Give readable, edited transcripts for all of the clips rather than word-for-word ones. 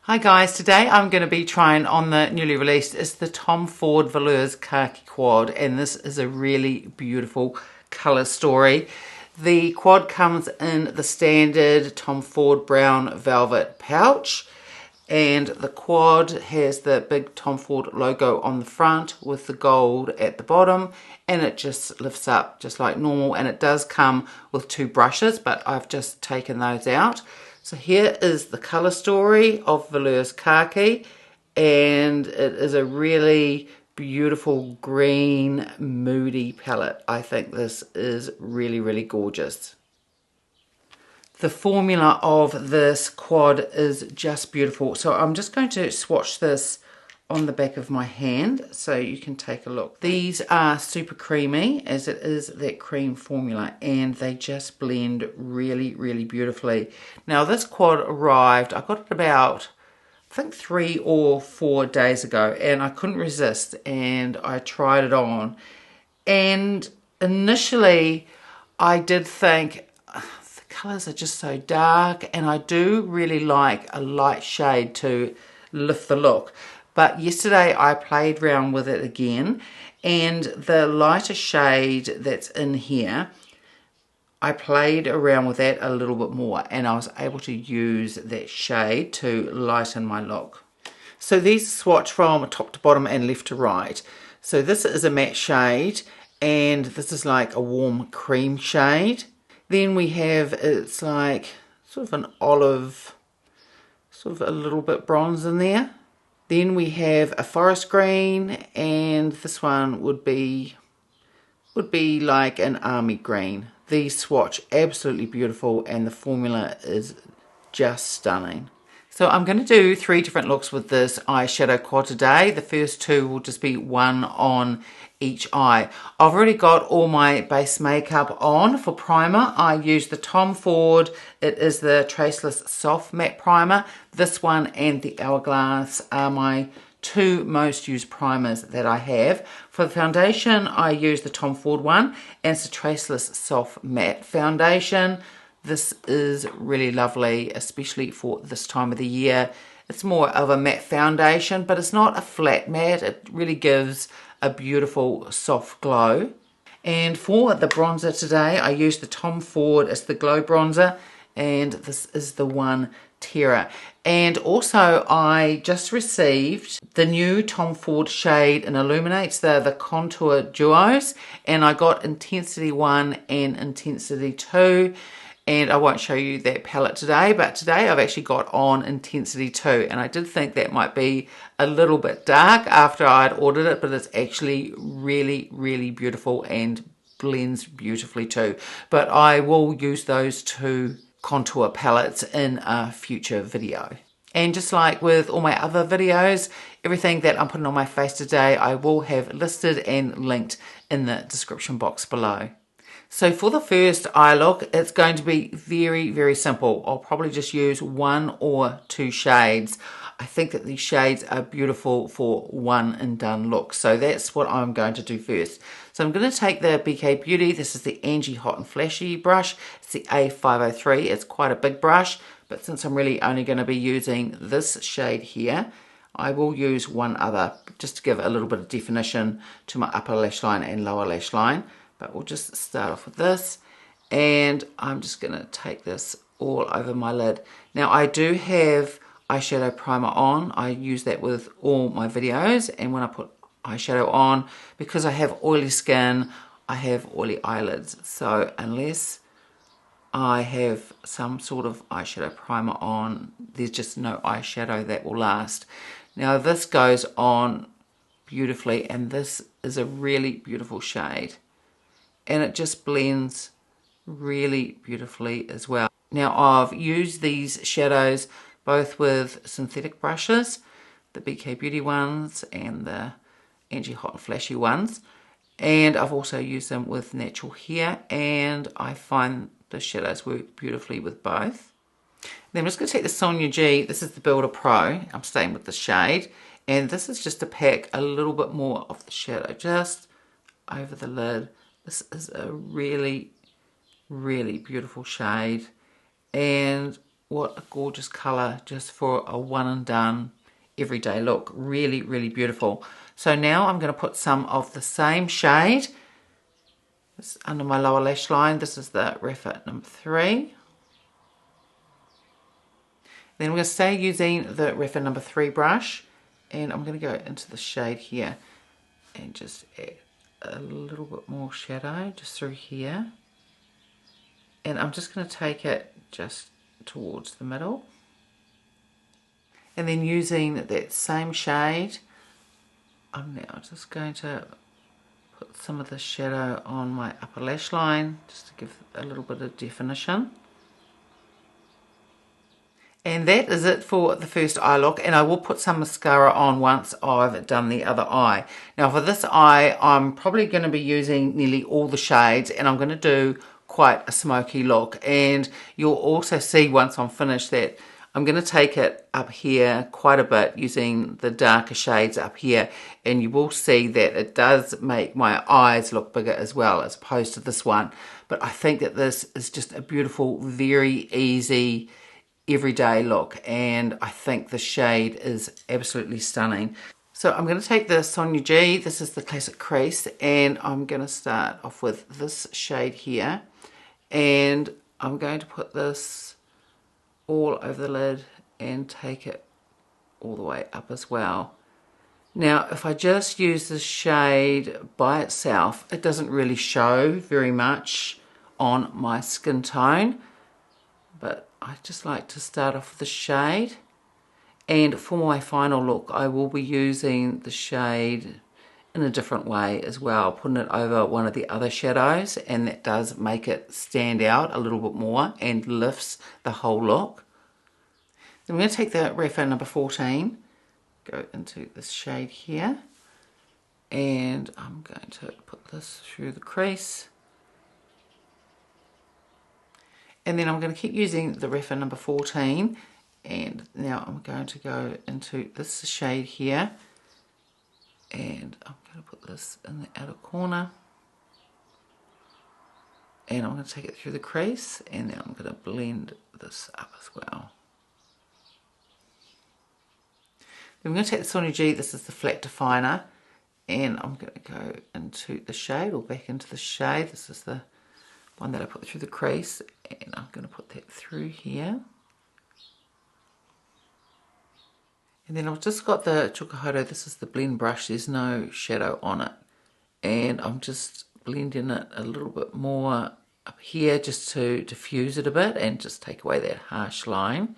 Hi guys, today I'm going to be trying on the newly released is the Ford Velours Kaki quad, and this is a really beautiful colour story. The quad comes in the standard Tom Ford brown velvet pouch, and the quad has the big Tom Ford logo on the front with the gold at the bottom, and it just lifts up just like normal, and it does come with two brushes, but I've just taken those out. So here is the colour story of Velours Kaki, and it is a really beautiful green moody palette. I think this is really, really gorgeous. The formula of this quad is just beautiful. So I'm just going to swatch this on the back of my hand so you can take a look. These are super creamy, as it is that cream formula, and they just blend really, really beautifully. Now this quad arrived, I got it about I think 3 or 4 days ago, and I couldn't resist and I tried it on, and initially I did think the colours are just so dark, and I do really like a light shade to lift the look. But yesterday I played around with it again, and the lighter shade that's in here, I played around with that a little bit more, and I was able to use that shade to lighten my look. So these swatch from top to bottom and left to right. So this is a matte shade, and this is like a warm cream shade. Then we have, it's like sort of an olive, sort of a little bit bronze in there. Then we have a forest green, and this one would be like an army green. These swatch absolutely beautiful, and the formula is just stunning. So I'm going to do 3 different looks with this eyeshadow quad today. The first 2 will just be one on each eye. I've already got all my base makeup on. For primer, I use the Tom Ford. It is the Traceless Soft Matte Primer. This one and the Hourglass are my 2 most used primers that I have. For the foundation, I use the Tom Ford one, and it's the Traceless Soft Matte Foundation. This is really lovely, especially for this time of the year. It's more of a matte foundation, but it's not a flat matte. It really gives a beautiful soft glow. And for the bronzer today, I use the Tom Ford. It's the Glow Bronzer, and this is the one Tirau. And also I just received the new Tom Ford shade in Illuminate. They're the Contour Duos, and I got Intensity 1 and Intensity 2. And I won't show you that palette today, but today I've actually got on Intensity 2, and I did think that might be a little bit dark after I'd ordered it, but it's actually really, really beautiful and blends beautifully too. But I will use those 2 contour palettes in a future video. And just like with all my other videos, everything that I'm putting on my face today, I will have listed and linked in the description box below. So for the first eye look, it's going to be very, very simple. I'll probably just use 1 or 2 shades. I think that these shades are beautiful for one and done look. So that's what I'm going to do first. So I'm going to take the BK Beauty. This is the Angie Hot and Flashy brush. It's the A503. It's quite a big brush, but since I'm really only going to be using this shade here, I will use one other just to give a little bit of definition to my upper lash line and lower lash line. But we'll just start off with this, and I'm just going to take this all over my lid. Now I do have eyeshadow primer on. I use that with all my videos, and when I put eyeshadow on, because I have oily skin, I have oily eyelids. So unless I have some sort of eyeshadow primer on, there's just no eyeshadow that will last. Now this goes on beautifully, and this is a really beautiful shade, and it just blends really beautifully as well. Now I've used these shadows both with synthetic brushes, the BK Beauty ones and the Angie Hot and Flashy ones, and I've also used them with natural hair, and I find the shadows work beautifully with both. Then I'm just going to take the Sonia G. This is the Builder Pro. I'm staying with the shade, and this is just to pack a little bit more of the shadow just over the lid. This is a really, really beautiful shade, and what a gorgeous colour just for a one and done everyday look. Really, really beautiful. So now I'm going to put some of the same shade under my lower lash line. This is the Refa number 3. Then we're going to stay using the Refa number 3 brush, and I'm going to go into the shade here and just add a little bit more shadow just through here. And I'm just going to take it just towards the middle. And then using that same shade, I'm now just going to put some of the shadow on my upper lash line just to give a little bit of definition. And that is it for the first eye look, and I will put some mascara on once I've done the other eye. Now for this eye, I'm probably going to be using nearly all the shades, and I'm going to do quite a smoky look. And you'll also see once I'm finished that I'm going to take it up here quite a bit using the darker shades up here, and you will see that it does make my eyes look bigger as well as opposed to this one. But I think that this is just a beautiful, very easy everyday look, and I think the shade is absolutely stunning. So I'm going to take the Sonia G, this is the Classic Crease, and I'm going to start off with this shade here, and I'm going to put this all over the lid and take it all the way up as well. Now if I just use this shade by itself, it doesn't really show very much on my skin tone, but I just like to start off with the shade. And for my final look, I will be using the shade in a different way as well, putting it over one of the other shadows, and that does make it stand out a little bit more and lifts the whole look. Then I'm going to take the Refa number 14, go into this shade here, and I'm going to put this through the crease. And then I'm going to keep using the Refa number 14, and now I'm going to go into this shade here, and I'm going to put this in the outer corner, and I'm going to take it through the crease, and then I'm going to blend this up as well. Then I'm going to take the Sonia G, this is the flat definer, and I'm going to go into the shade, or back into the shade. This is the one that I put through the crease, and I'm going to put that through here. And then I've just got the Chukahado, this is the blend brush, there's no shadow on it, and I'm just blending it a little bit more up here just to diffuse it a bit and just take away that harsh line.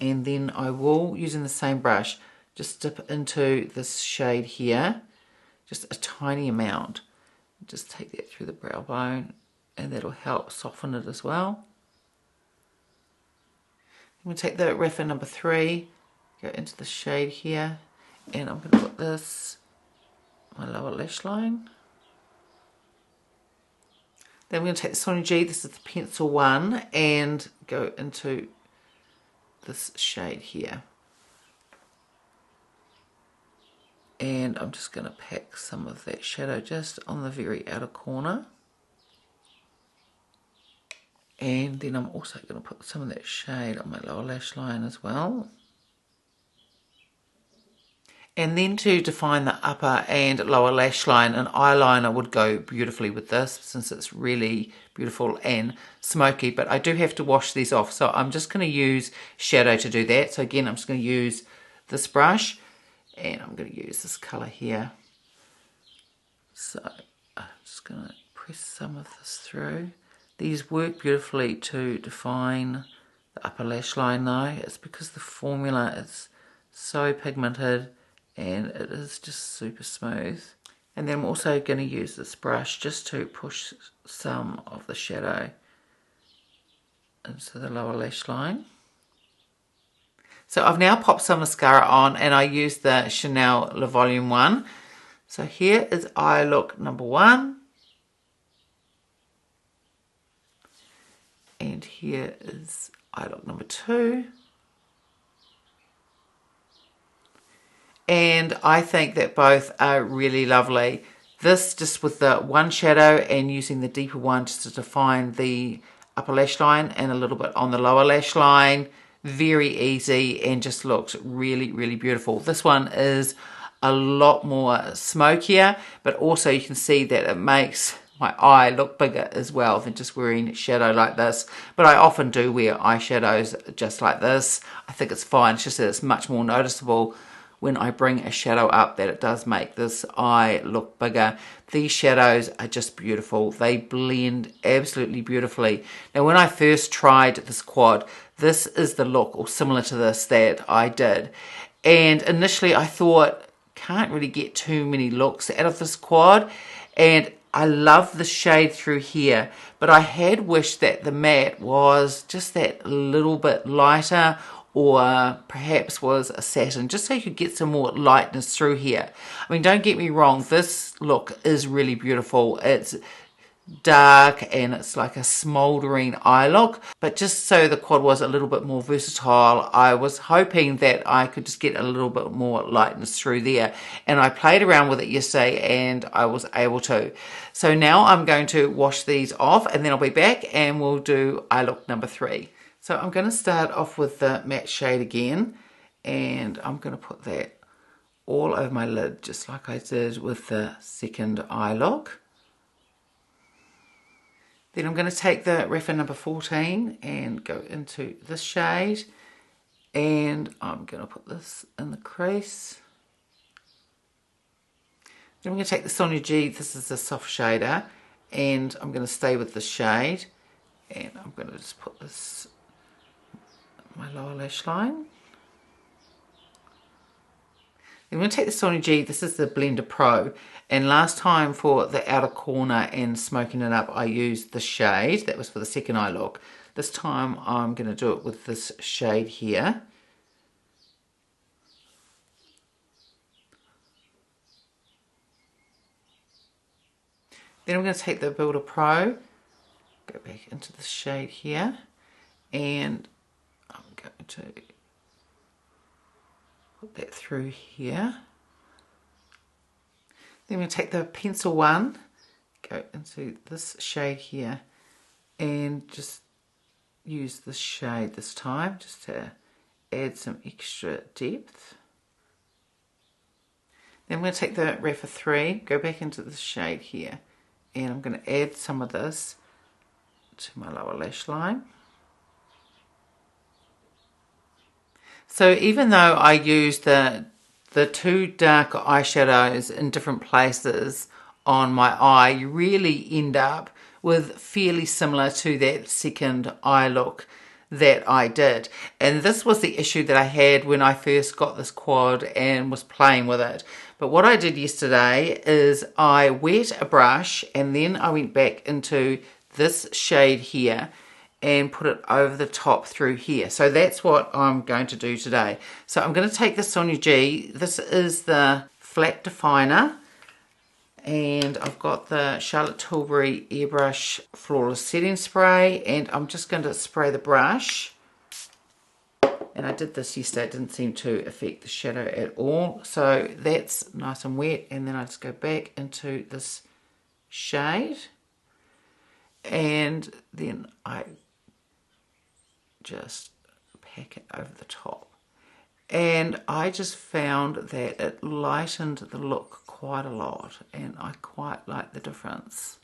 And then I will, using the same brush, just dip into this shade here, just a tiny amount, just take that through the brow bone, and that'll help soften it as well. I'm going to take the Refa number 3, go into the shade here, and I'm going to put this on my lower lash line. Then I'm going to take the Sonia G, this is the pencil one, and go into this shade here. And I'm just going to pack some of that shadow just on the very outer corner. And then I'm also going to put some of that shade on my lower lash line as well. And then to define the upper and lower lash line, an eyeliner would go beautifully with this, since it's really beautiful and smoky. But I do have to wash these off, so I'm just going to use shadow to do that. So again, I'm just going to use this brush, and I'm going to use this colour here. So I'm just going to press some of this through. These work beautifully to define the upper lash line though. It's because the formula is so pigmented and it is just super smooth. And then I'm also going to use this brush just to push some of the shadow into the lower lash line. So I've now popped some mascara on, and I used the Chanel Le Volume 1. So here is eye look number 1. And here is eye look number 2. And I think that both are really lovely. This just with the one shadow and using the deeper one just to define the upper lash line and a little bit on the lower lash line. Very easy and just looks really, really beautiful. This one is a lot more smokier, but also you can see that it makes my eye look bigger as well than just wearing shadow like this. But I often do wear eyeshadows just like this. I think it's fine. It's just that it's much more noticeable when I bring a shadow up that it does make this eye look bigger. These shadows are just beautiful. They blend absolutely beautifully. Now when I first tried this quad, this is the look, or similar to this, that I did. And initially I thought, can't really get too many looks out of this quad. And I love the shade through here, but I had wished that the matte was just that little bit lighter, or perhaps was a satin, just so you could get some more lightness through here. I mean, don't get me wrong, this look is really beautiful. It's dark and it's like a smouldering eye look, but just so the quad was a little bit more versatile, I was hoping that I could just get a little bit more lightness through there, and I played around with it yesterday and I was able to. So now I'm going to wash these off and then I'll be back and we'll do eye look number 3. So I'm going to start off with the matte shade again, and I'm going to put that all over my lid just like I did with the second eye look. Then I'm going to take the Refa number 14 and go into this shade, and I'm going to put this in the crease. Then I'm going to take the Sonia G, this is a soft shader, and I'm going to stay with the shade, and I'm going to just put this in my lower lash line. I'm going to take the Sonia G, this is the Blender Pro, and last time for the outer corner and smoking it up I used the shade, that was for the second eye look. This time I'm going to do it with this shade here. Then I'm going to take the Builder Pro, go back into the shade here, and I'm going to put that through here. Then we're going to take the pencil one, go into this shade here, and just use this shade this time just to add some extra depth. Then I'm going to take the Refa 3, go back into this shade here, and I'm going to add some of this to my lower lash line. So even though I used the two darker eyeshadows in different places on my eye, you really end up with fairly similar to that second eye look that I did. And this was the issue that I had when I first got this quad and was playing with it. But what I did yesterday is I wet a brush and then I went back into this shade here and put it over the top through here. So that's what I'm going to do today. So I'm going to take the Sonia G. This is the flat definer, and I've got the Charlotte Tilbury Airbrush Flawless Setting Spray, and I'm just going to spray the brush. And I did this yesterday, it didn't seem to affect the shadow at all. So that's nice and wet, and then I just go back into this shade, and then I just pack it over the top. And I just found that it lightened the look quite a lot, and I quite like the difference.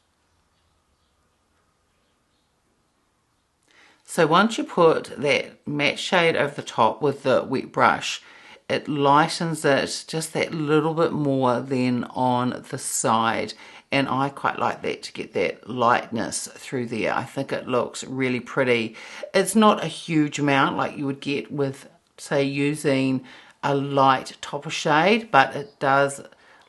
So once you put that matte shade over the top with the wet brush, it lightens it just that little bit more than on the side, and I quite like that, to get that lightness through there. I think it looks really pretty. It's not a huge amount like you would get with, say, using a light topper shade, but it does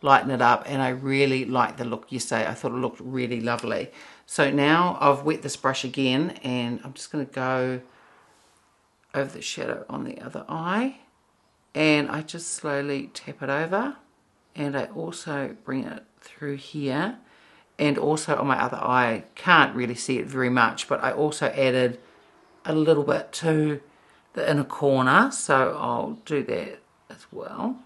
lighten it up, and I really like the look yesterday. I thought it looked really lovely. So now I've wet this brush again, and I'm just going to go over the shadow on the other eye, and I just slowly tap it over, and I also bring it through here, and also on my other eye. Can't really see it very much, but I also added a little bit to the inner corner, so I'll do that as well.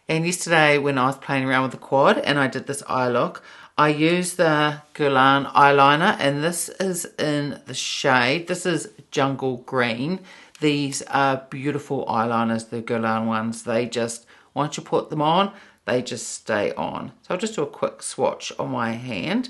And yesterday when I was playing around with the quad and I did this eye look, I use the Guerlain eyeliner, and this is in the shade, this is Jungle Green. These are beautiful eyeliners, the Guerlain ones. They just, once you put them on, they just stay on. So I'll just do a quick swatch on my hand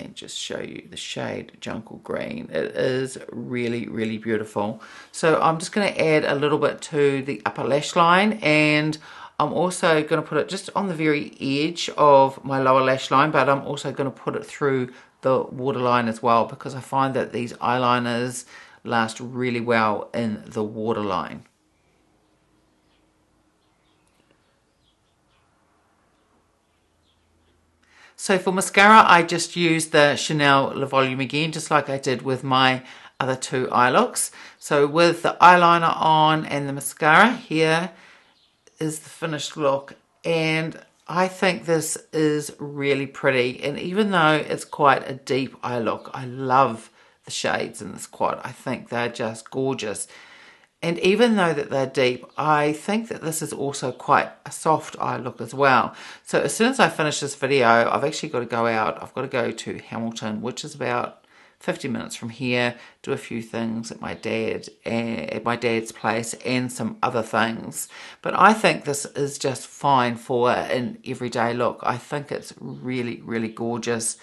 and just show you the shade Jungle Green. It is really, really beautiful. So I'm just going to add a little bit to the upper lash line, and I'm also going to put it just on the very edge of my lower lash line, but I'm also going to put it through the waterline as well, because I find that these eyeliners last really well in the waterline. So for mascara, I just used the Chanel Le Volume again, just like I did with my other two eye looks. So with the eyeliner on and the mascara, here is the finished look. And I think this is really pretty. And even though it's quite a deep eye look, I love the shades in this quad. I think they're just gorgeous. And even though that they're deep, I think that this is also quite a soft eye look as well. So as soon as I finish this video, I've actually got to go out. I've got to go to Hamilton, which is about 50 minutes from here, do a few things at my dad's place and some other things. But I think this is just fine for an everyday look. I think it's really, really gorgeous.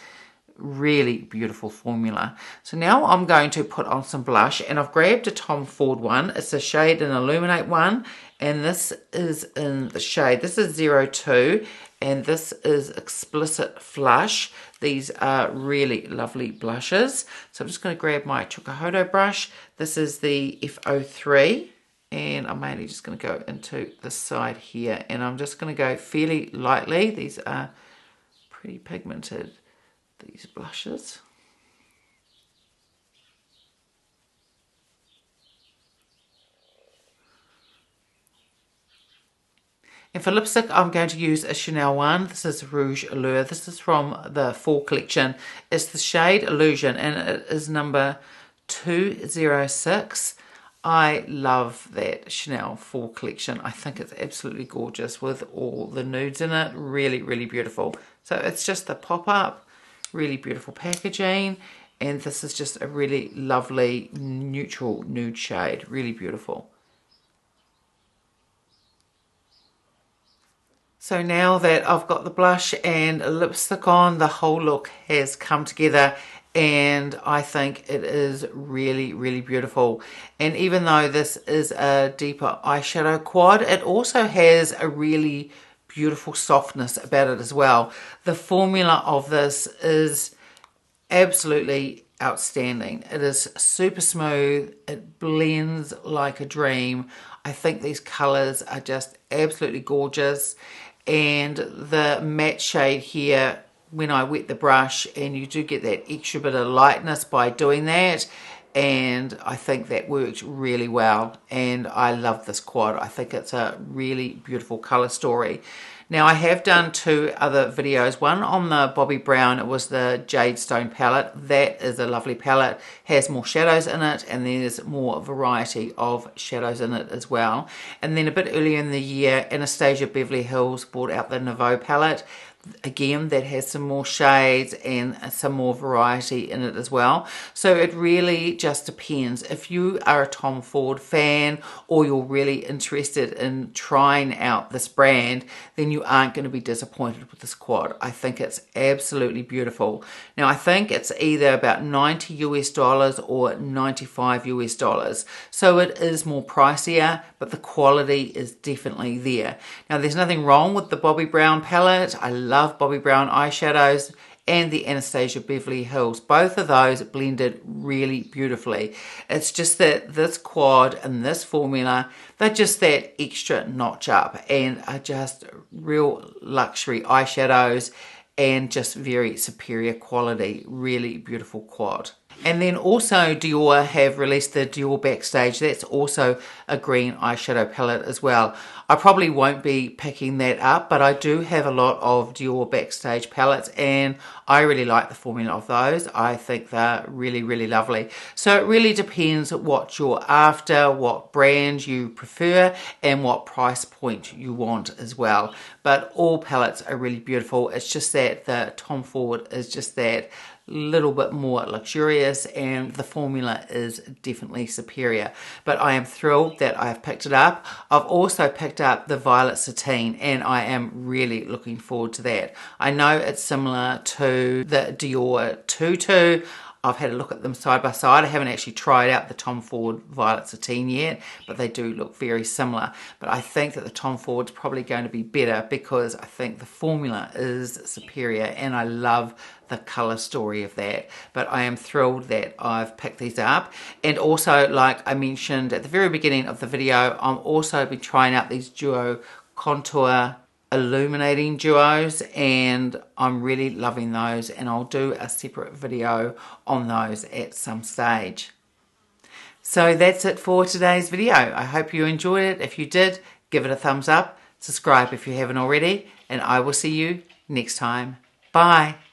Really beautiful formula. So now I'm going to put on some blush, and I've grabbed a Tom Ford one. It's a shade in Illuminate one, and this is in the shade, this is 02, and this is Explicit Flush. These are really lovely blushes. So I'm just going to grab my Chukahodo brush. This is the F03, and I'm mainly just going to go into this side here, and I'm just going to go fairly lightly. These are pretty pigmented, these blushes. And for lipstick, I'm going to use a Chanel one. This is Rouge Allure. This is from the Fall collection. It's the shade Illusion, and it is number 206. I love that Chanel Fall collection. I think it's absolutely gorgeous with all the nudes in it. Really, really beautiful. So it's just the pop-up. Really beautiful packaging, and this is just a really lovely neutral nude shade. Really beautiful. So now that I've got the blush and a lipstick on, the whole look has come together, and I think it is really, really beautiful. And even though this is a deeper eyeshadow quad, it also has a really beautiful softness about it as well. The formula of this is absolutely outstanding. It is super smooth. It blends like a dream. I think these colors are just absolutely gorgeous. And the matte shade here, when I wet the brush, and you do get that extra bit of lightness by doing that, and I think that worked really well, and I love this quad. I think it's a really beautiful color story. Now I have done two other videos, one on the Bobbi Brown. It was the Jade Stone palette. That is a lovely palette, has more shadows in it, and there's more variety of shadows in it as well. And then a bit earlier in the year, Anastasia Beverly Hills brought out the Nouveau palette. Again, that has some more shades and some more variety in it as well. So it really just depends. If you are a Tom Ford fan, or you're really interested in trying out this brand, then you aren't going to be disappointed with this quad. I think it's absolutely beautiful. Now I think it's either about $90 US or $95 US. So it is more pricier, but the quality is definitely there. Now there's nothing wrong with the Bobbi Brown palette. I love Bobbi Brown eyeshadows, and the Anastasia Beverly Hills. Both of those blended really beautifully. It's just that this quad and this formula, they're just that extra notch up, and are just real luxury eyeshadows, and just very superior quality. Really beautiful quad. And then also Dior have released the Dior Backstage. That's also a green eyeshadow palette as well. I probably won't be picking that up, but I do have a lot of Dior Backstage palettes and I really like the formula of those. I think they're really, really lovely. So it really depends what you're after, what brand you prefer, and what price point you want as well. But all palettes are really beautiful. It's just that the Tom Ford is just that little bit more luxurious and the formula is definitely superior, but I am thrilled that I have picked it up. I've also picked up the Violet Satine and I am really looking forward to that. I know it's similar to the Dior Tutu. I've had a look at them side by side. I haven't actually tried out the Tom Ford Violet Satine yet, but they do look very similar. But I think that the Tom Ford's probably going to be better because I think the formula is superior and I love the colour story of that. But I am thrilled that I've picked these up. And also, like I mentioned at the very beginning of the video, I'm also been trying out these duo contour illuminating duos and I'm really loving those, and I'll do a separate video on those at some stage. So that's it for today's video. I hope you enjoyed it. If you did, give it a thumbs up, subscribe if you haven't already, and I will see you next time. Bye.